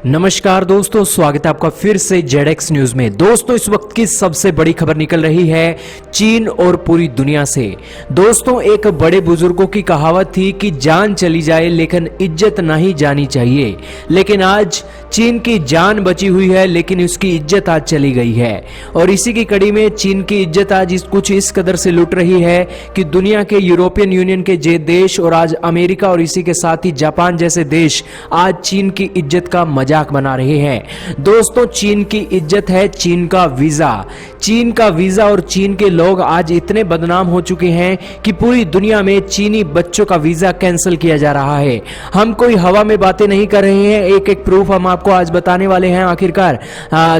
नमस्कार दोस्तों, स्वागत है आपका फिर से जेडएक्स न्यूज में। दोस्तों, इस वक्त की सबसे बड़ी खबर निकल रही है चीन और पूरी दुनिया से। दोस्तों, एक बड़े बुजुर्गों की कहावत थी कि जान चली जाए लेकिन इज्जत नहीं जानी चाहिए। लेकिन आज चीन की जान बची हुई है लेकिन उसकी इज्जत आज चली गई है। और इसी की कड़ी में चीन की इज्जत आज कुछ इस कदर से लुट रही है कि दुनिया के यूरोपियन यूनियन के देश और आज अमेरिका और इसी के साथ ही जापान जैसे देश आज चीन की इज्जत का मजाक बना रहे हैं। दोस्तों, चीन की इज्जत है चीन का वीजा। चीन का वीजा और चीन के लोग आज इतने बदनाम हो चुके हैं कि पूरी दुनिया में चीनी बच्चों का वीजा कैंसिल किया जा रहा है। हम कोई हवा में बातें नहीं कर रहे हैं, एक एक प्रूफ हम आपको आज बताने वाले हैं। आखिरकार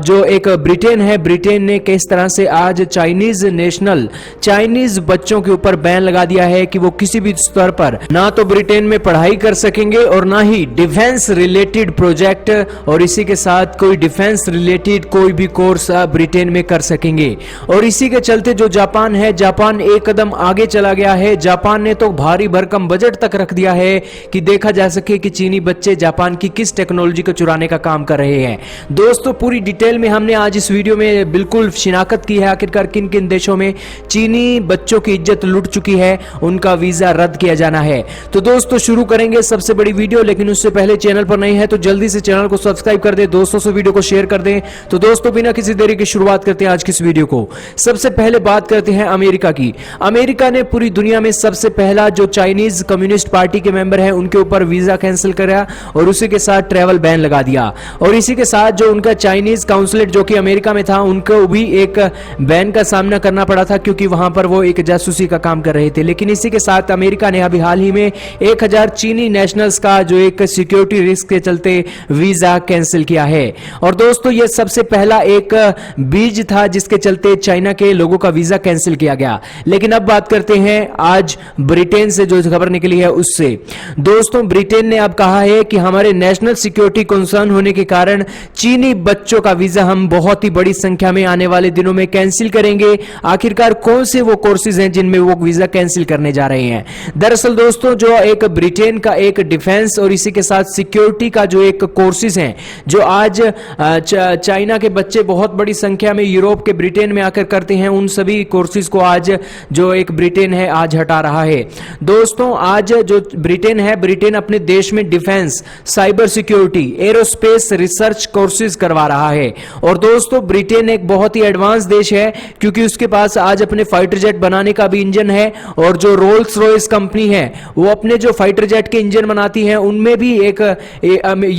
जो एक ब्रिटेन है, ब्रिटेन ने किस तरह से आज चाइनीज बच्चों के ऊपर बैन लगा दिया है कि वो किसी भी स्तर पर ना तो ब्रिटेन में पढ़ाई कर सकेंगे और ना ही डिफेंस रिलेटेड प्रोजेक्ट और इसी के साथ कोई डिफेंस रिलेटेड कोई भी कोर्स ब्रिटेन में कर सकेंगे। और इसी के चलते जो जापान है, जापान एक कदम आगे चला गया है। जापान ने तो भारी भरकम बजट तक रख दिया है कि देखा जा सके कि चीनी बच्चे जापान की किस टेक्नोलॉजी को चुराने का काम कर रहे हैं। दोस्तों, पूरी डिटेल में हमने आज इस वीडियो में बिल्कुल शिनाख्त की है आखिरकार किन किन देशों में चीनी बच्चों की इज्जत लुट चुकी है, उनका वीजा रद्द किया जाना है। तो दोस्तों, शुरू करेंगे सबसे बड़ी वीडियो, लेकिन उससे पहले चैनल पर नहीं है तो जल्दी से चैनल को सब्सक्राइब कर दे, दोस्तों से वीडियो को शेयर कर दें। तो दोस्तों, बिना किसी देरी की शुरुआत करते हैं आज की इस वीडियो को। सबसे पहले बात करते हैं अमेरिका की। अमेरिका ने पूरी दुनिया में सबसे पहला जो चाइनीज कम्युनिस्ट पार्टी के मेंबर हैं उनके ऊपर वीजा कैंसिल करा और उसी के साथ ट्रैवल बैन लगा दिया। और इसी के साथ जो उनका चाइनीज काउंसलेट जो कि अमेरिका में था, उनको भी एक बैन का सामना करना पड़ा था क्योंकि वहां पर वो एक जासूसी का काम कर रहे थे। लेकिन इसी के साथ अमेरिका ने अभी हाल ही में 1000 चीनी नेशनल्स का जो एक सिक्योरिटी रिस्क के चलते वीजा कैंसिल किया है। और दोस्तों, यह सबसे पहला एक बीज था जिसके चलते चाइना के लोगों का वीजा कैंसिल किया गया। लेकिन अब बात करते हैं आज ब्रिटेन से जो खबर निकली है उससे। दोस्तों, ब्रिटेन ने अब कहा है कि हमारे नेशनल सिक्योरिटी कंसर्न होने के कारण चीनी बच्चों का वीजा हम बहुत ही बड़ी संख्या में आने वाले दिनों में कैंसिल करेंगे। आखिरकार कौन से वो कोर्सेज हैं जिनमें वो वीजा कैंसिल करने जा रहे हैं? दरअसल दोस्तों, जो एक ब्रिटेन का एक डिफेंस और इसी के साथ सिक्योरिटी का जो एक कोर्सेज हैं जो आज चाइना के बच्चे बहुत बड़ी संख्या में यूरोप के ब्रिटेन में आकर करते हैं, उन सभी कोर्सेज को आज जो एक ब्रिटेन है आज हटा रहा है। दोस्तों, आज जो ब्रिटेन है, ब्रिटेन अपने देश में defence, cyber security, aerospace research courses करवा रहा है। और दोस्तों, ब्रिटेन एक बहुत ही एडवांस देश है क्योंकि उसके पास आज अपने फाइटर जेट बनाने का भी इंजन है। और जो रोल्स रॉयस कंपनी है वो अपने जो फाइटर जेट के इंजन बनाती है उनमें भी ये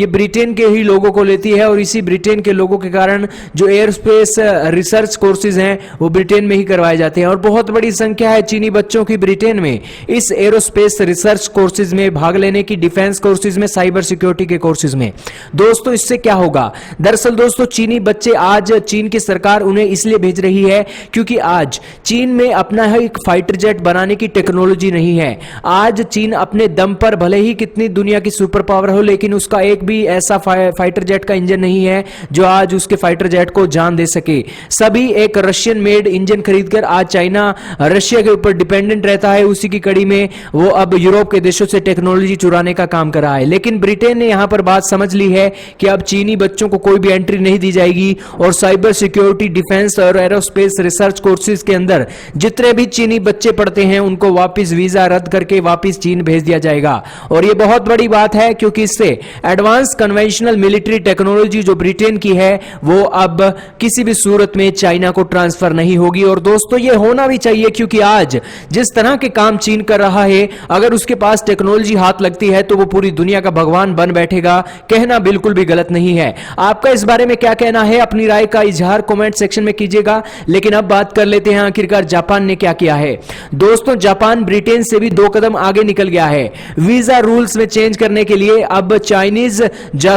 ब्रिटेन के ही लोगों को लेती है। और इसी ब्रिटेन के लोगों के कारण जो एयरस्पेस रिसर्च कोर्सेज हैं वो ब्रिटेन में ही करवाए जाते हैं। और बहुत बड़ी संख्या है चीनी बच्चों की ब्रिटेन में इस एरोस्पेस रिसर्च कोर्सेज में भाग लेने की, डिफेंस कोर्सेज में, साइबर सिक्योरिटी के कोर्सेज में। दोस्तों, इससे क्या होगा? दरअसल दोस्तों, चीनी बच्चे आज चीन की सरकार उन्हें इसलिए भेज रही है क्योंकि आज चीन में अपना है एक फाइटर जेट बनाने की टेक्नोलॉजी नहीं है। आज चीन अपने दम पर भले ही कितनी दुनिया की सुपर पावर हो लेकिन उसका एक भी ऐसा फाइटर जेट का इंजन नहीं है जो आज उसके फाइटर जेट को जान दे सके। सभी एक रशियन मेड इंजन खरीदकर आज चाइना रशिया के ऊपर डिपेंडेंट रहता है। उसी की कड़ी में वो अब यूरोप के देशों से टेक्नोलॉजी चुराने का काम कर रहा है। लेकिन ब्रिटेन ने यहां पर बात समझ ली है कि अब चीनी बच्चों को कोई भी एंट्री नहीं दी जाएगी और साइबर सिक्योरिटी, डिफेंस और एरोस्पेस रिसर्च कोर्सेज के अंदर जितने भी चीनी बच्चे पढ़ते हैं उनको वापस वीजा रद्द करके वापस चीन भेज दिया जाएगा। और यह बहुत बड़ी बात है क्योंकि इससे एडवांस कन्वेंशनल मिलिट्री टेक्नोलॉजी जो ब्रिटेन की है वो अब किसी भी सूरत में चाइना को ट्रांसफर नहीं होगी। और दोस्तों, ये होना भी चाहिए क्योंकि आज जिस तरह के काम चीन कर रहा है, अगर उसके पास टेक्नोलॉजी हाथ लगती है तो वो पूरी दुनिया का भगवान बन बैठेगा। कहना बिल्कुल भी गलत नहीं है। आपका इस बारे में क्या कहना है? अपनी राय का इजहार कमेंट सेक्शन में कीजिएगा। लेकिन अब बात कर लेते हैं आखिरकार जापान ने क्या किया है। दोस्तों, जापान ब्रिटेन से भी 2 कदम आगे निकल गया है। वीजा रूल्स में चेंज करने के लिए अब चाइनीज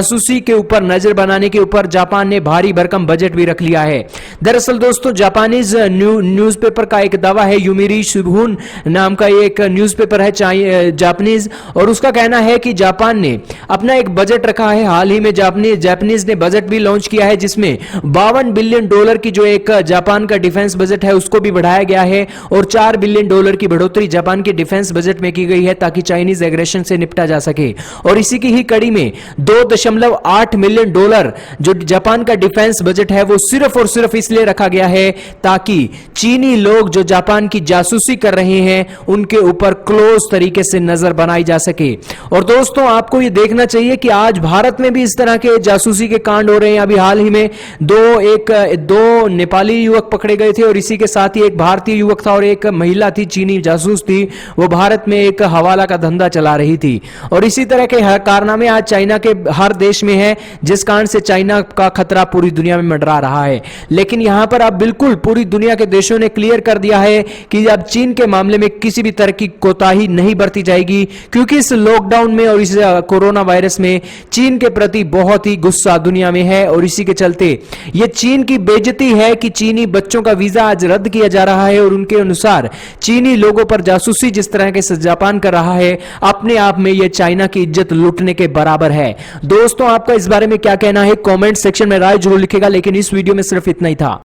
जासूसी के ऊपर नजर बनाने के ऊपर जापान ने भारी भरकम बजट भी रख लिया है। दरअसल दोस्तों जापानीज न्यूज़पेपर का एक दावा है, यूमिरी शिबुन नाम का एक न्यूज़पेपर है जापानीज, और उसका कहना है कि जापान ने अपना एक बजट रखा है। हाल ही में जापानीज ने बजट भी लॉन्च किया है जिसमें $52 बिलियन की जो एक जापान का डिफेंस बजट है उसको भी बढ़ाया गया है और $4 बिलियन की बढ़ोतरी जापान के डिफेंस बजट में की गई है ताकि चाइनीज एग्रेशन से निपटा जा सके। और इसी की ही कड़ी में $2.8 मिलियन जो जापान का डिफेंस बजट है वो सिर्फ और सिर्फ इसलिए रखा गया है ताकि चीनी लोग जो जापान की जासूसी कर रहे हैं उनके ऊपर क्लोज तरीके से नजर बनाई जा सके। और दोस्तों आपको ये देखना चाहिए कि आज भारत में भी इस तरह के जासूसी के कांड हो रहे हैं। अभी हाल ही में दो नेपाली युवक पकड़े गए थे और इसी के साथ ही एक भारतीय युवक था और एक महिला थी, चीनी जासूस थी, वो भारत में एक हवाला का धंधा चला रही थी। और इसी तरह के कारनामे आज चाइना के हर देश में है जिस कारण से चाइना का खतरा पूरी दुनिया में मंडरा रहा है। लेकिन यहां पर अब बिल्कुल पूरी दुनिया के देशों ने क्लियर कर दिया है कि अब चीन के मामले में किसी भी तरह की कोताही नहीं बरती जाएगी, क्योंकि इस लॉकडाउन में और इस कोरोना वायरस में चीन के प्रति बहुत ही गुस्सा दुनिया में है। और इसी के चलते यह चीन की बेइज्जती है कि चीनी बच्चों का वीजा आज रद्द किया जा रहा है और उनके अनुसार चीनी लोगों पर जासूसी जिस तरह के जापान कर रहा है अपने आप में यह चाइना की इज्जत लूटने के बराबर है। दोस्तों आपका इस बारे में क्या कहना है कमेंट सेक्शन में राय जरूर लिखेगा। लेकिन इस वीडियो में सिर्फ इतना ही था।